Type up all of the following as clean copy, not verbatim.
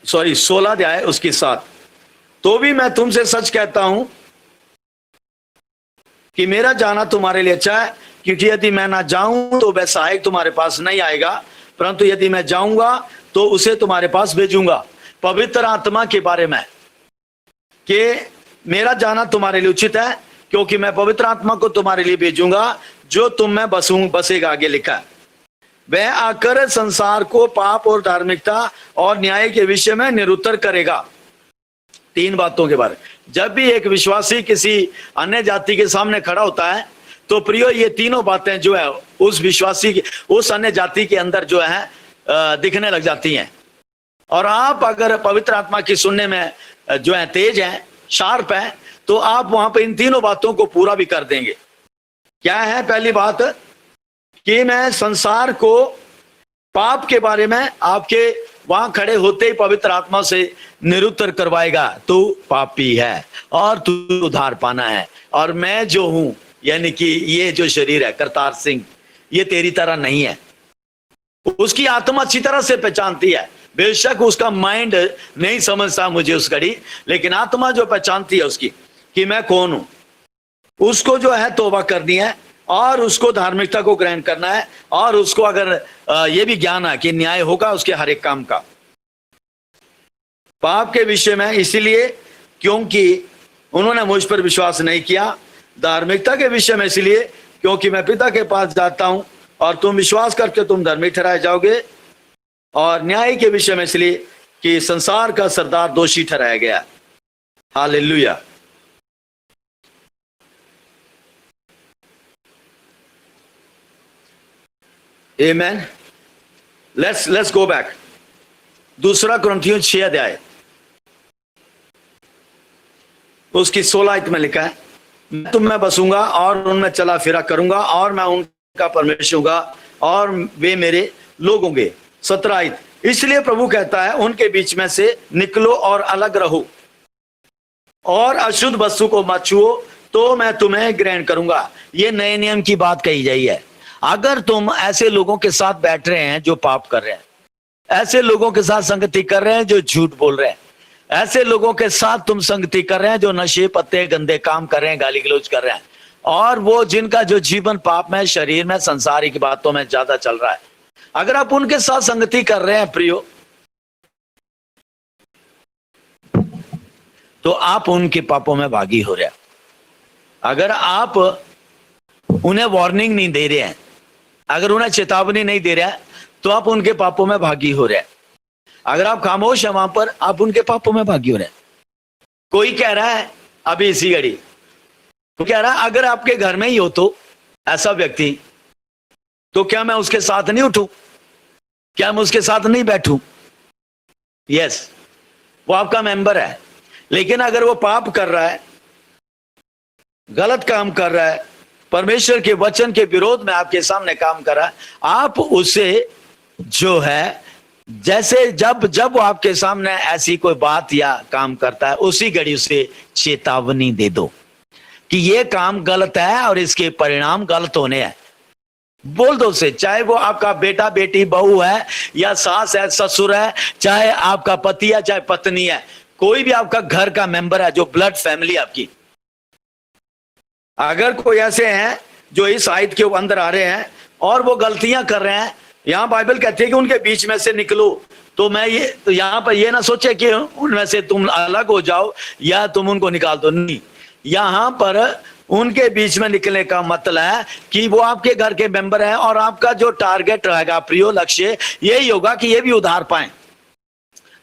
Sorry 16 अध्याय उसके 7, तो भी मैं तुमसे सच कहता हूं कि मेरा जाना तुम्हारे लिए अच्छा है, क्योंकि यदि मैं ना जाऊं तो वह सहायक तुम्हारे पास नहीं आएगा, परंतु यदि मैं जाऊंगा तो उसे तुम्हारे पास भेजूंगा। पवित्र आत्मा के बारे में कि मेरा जाना तुम्हारे लिए उचित है, क्योंकि मैं पवित्र आत्मा को तुम्हारे लिए भेजूंगा जो तुम में बसेगा। आगे लिखा है, वह आकर संसार को पाप और धार्मिकता और न्याय के विषय में निरुत्तर करेगा। 3 बातों के बारे में जब भी एक विश्वासी किसी अन्य जाति के सामने खड़ा होता है तो प्रियो ये तीनों बातें जो है उस विश्वासी की, उस अन्य जाति के अंदर जो है दिखने लग जाती हैं। और आप अगर पवित्र आत्मा की सुनने में जो है तेज है, शार्प है, तो आप वहां पर इन तीनों बातों को पूरा भी कर देंगे। क्या है पहली बात कि मैं संसार को पाप के बारे में आपके वहां खड़े होते ही पवित्र आत्मा से निरुत्तर करवाएगा, तू पापी है और तू उद्धार पाना है, और मैं जो हूं यानी कि ये जो शरीर है करतार सिंह, ये तेरी तरह नहीं है। उसकी आत्मा अच्छी तरह से पहचानती है, बेशक उसका माइंड नहीं समझता मुझे उस घड़ी, लेकिन आत्मा जो पहचानती है उसकी कि मैं कौन हूं, उसको जो है तौबा करनी है और उसको धार्मिकता को ग्रहण करना है, और उसको अगर ये भी ज्ञान है कि न्याय होगा उसके हर एक काम का। पाप के विषय में इसलिए क्योंकि उन्होंने मुझ पर विश्वास नहीं किया, धार्मिकता के विषय में इसलिए क्योंकि मैं पिता के पास जाता हूं और तुम विश्वास करके तुम धर्मी ठहराए जाओगे, और न्याय के विषय में इसलिए कि संसार का सरदार दोषी ठहराया गया। Hallelujah. Amen. Let's go back. 2 कुरिन्थियों 6 अध्याय उसकी 16 आयत में लिखा है, मैं तुम में बसूंगा और उनमें चला फिरा करूंगा और मैं उनका परमेश्वर होगा और वे मेरे लोग होंगे। 17 आयत, इसलिए प्रभु कहता है उनके बीच में से निकलो और अलग रहो और अशुद्ध वस्तु को मत छुओ, तो मैं तुम्हें ग्रहण करूंगा। ये नए नियम की बात कही गई है। अगर तुम ऐसे लोगों के साथ बैठ रहे हैं जो पाप कर रहे हैं, ऐसे लोगों के साथ संगति कर रहे हैं जो झूठ बोल रहे हैं, ऐसे लोगों के साथ तुम संगति कर रहे हैं जो नशे पत्ते गंदे काम कर रहे हैं, गाली गलौज कर रहे हैं, और वो जिनका जो जीवन पाप में, शरीर में, संसारिक बातों में ज्यादा चल रहा है, अगर आप उनके साथ संगति कर रहे हैं प्रियो, तो आप उनके पापों में भागी हो रहे हैं। अगर आप उन्हें वार्निंग नहीं दे रहे हैं, अगर उन्हें चेतावनी नहीं दे रहे हैं, तो आप उनके पापों में भागी हो रहे हैं। अगर आप खामोश हैं वहां पर, आप उनके पापों में भागी हो रहे हैं। कोई कह रहा है अभी इसी घड़ी, तो कह रहा है अगर आपके घर में ही हो तो ऐसा व्यक्ति, तो क्या मैं उसके साथ नहीं उठूं, क्या मैं उसके साथ नहीं बैठूं? यस, वो आपका मेंबर है, लेकिन अगर वो पाप कर रहा है, गलत काम कर रहा है, परमेश्वर के वचन के विरोध में आपके सामने काम कर रहा है, आप उसे जो है जैसे जब वो आपके सामने ऐसी कोई बात या काम करता है, उसी घड़ी उसे चेतावनी दे दो कि ये काम गलत है और इसके परिणाम गलत होने हैं। बोल दो उसे, चाहे वो आपका बेटा बेटी, बहू है या सास है, ससुर है, चाहे आपका पति है, चाहे पत्नी है, कोई भी आपका घर का मेंबर है, जो ब्लड फैमिली आपकी। अगर कोई ऐसे हैं जो इस आयत के अंदर आ रहे हैं और वो गलतियां कर रहे हैं, यहां बाइबल कहती है कि उनके बीच में से निकलो, तो मैं ये तो यहां पर ये ना सोचे कि उनमें से तुम अलग हो जाओ या तुम उनको निकाल दो, नहीं। यहां पर उनके बीच में निकलने का मतलब है कि वो आपके घर के मेंबर हैं और आपका जो टारगेट रहेगा, प्रियो लक्ष्य यही होगा कि ये भी उधार पाए।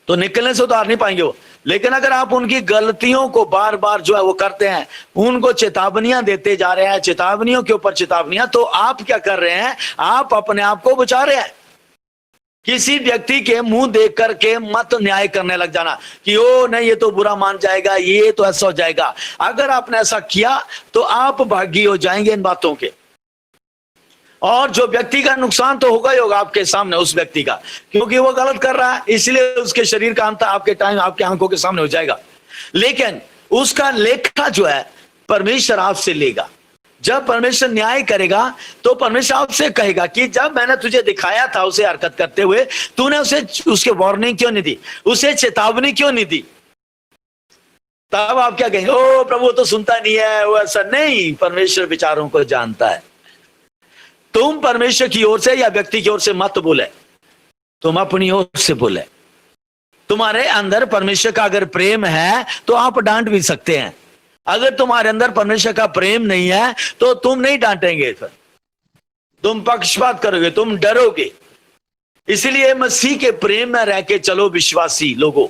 तो निकलने से उधार नहीं पाएंगे वो, लेकिन अगर आप उनकी गलतियों को बार बार जो है वो करते हैं, उनको चेतावनियां देते जा रहे हैं, चेतावनियों के ऊपर चेतावनियां, तो आप क्या कर रहे हैं? आप अपने आप को बचा रहे हैं। किसी व्यक्ति के मुंह देख करके मत न्याय करने लग जाना कि ओ नहीं ये तो बुरा मान जाएगा, ये तो ऐसा हो जाएगा। अगर आपने ऐसा किया तो आप भागी हो जाएंगे इन बातों के, और जो व्यक्ति का नुकसान तो होगा ही होगा आपके सामने उस व्यक्ति का, क्योंकि वो गलत कर रहा है, इसलिए उसके शरीर का अंत आपके टाइम आपके आंखों के सामने हो जाएगा। लेकिन उसका लेखा जो है परमेश्वर आपसे लेगा। जब परमेश्वर न्याय करेगा तो परमेश्वर आपसे कहेगा कि जब मैंने तुझे दिखाया था उसे हरकत करते हुए, तूने उसके वार्निंग क्यों नहीं दी, उसे चेतावनी क्यों नहीं दी। तब आप क्या कहेंगे, ओ प्रभु तो सुनता नहीं है, वो ऐसा नहीं। परमेश्वर विचारों को जानता है। तुम परमेश्वर की ओर से या व्यक्ति की ओर से मत बोले, तुम अपनी ओर से बोले। तुम्हारे अंदर परमेश्वर का अगर प्रेम है तो आप डांट भी सकते हैं। अगर तुम्हारे अंदर परमेश्वर का प्रेम नहीं है तो तुम नहीं डांटेंगे, फिर तुम पक्षपात करोगे, तुम डरोगे। इसलिए मसीह के प्रेम में रह के चलो विश्वासी लोगों।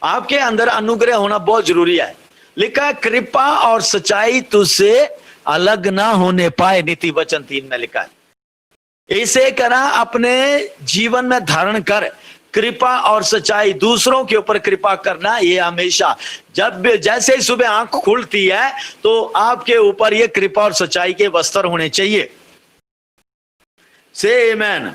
आपके अंदर अनुग्रह होना बहुत जरूरी है। लिखा है कृपा और सच्चाई तुझसे अलग ना होने पाए, नीति वचन 3 में लिखा है। इसे करा अपने जीवन में धारण कर। कृपा और सच्चाई, दूसरों के ऊपर कृपा करना, ये हमेशा जब जैसे ही सुबह आंख खुलती है तो आपके ऊपर ये कृपा और सच्चाई के वस्त्र होने चाहिए। से आमेन।